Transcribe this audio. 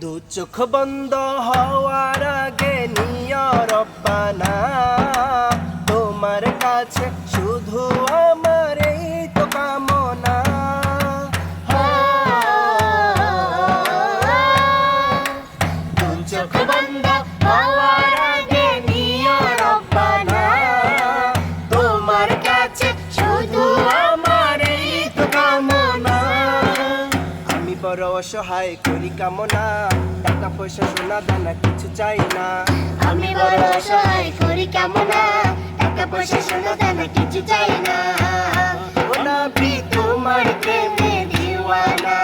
দু চোখ বন্ধ হওয়ার আগে নিয়া রব্বানা, তোমার কাছে শুধু আমার এই তো কামনা। দু চোখ বন্ধ হওয়ার আগে নিয়া রব্বানা, তোমার কাছে শুধু আমার এই তো কামনা। আমি বড় অসহায় করি কামনা, টাকা পয়সা সোনা দানা কিছু চাই না। আমি বড় অসহায় করি কামনা, টাকা পয়সা সোনা দানা কিছু চাই না। ও নবী তোমার প্রেমে দিওয়ানা।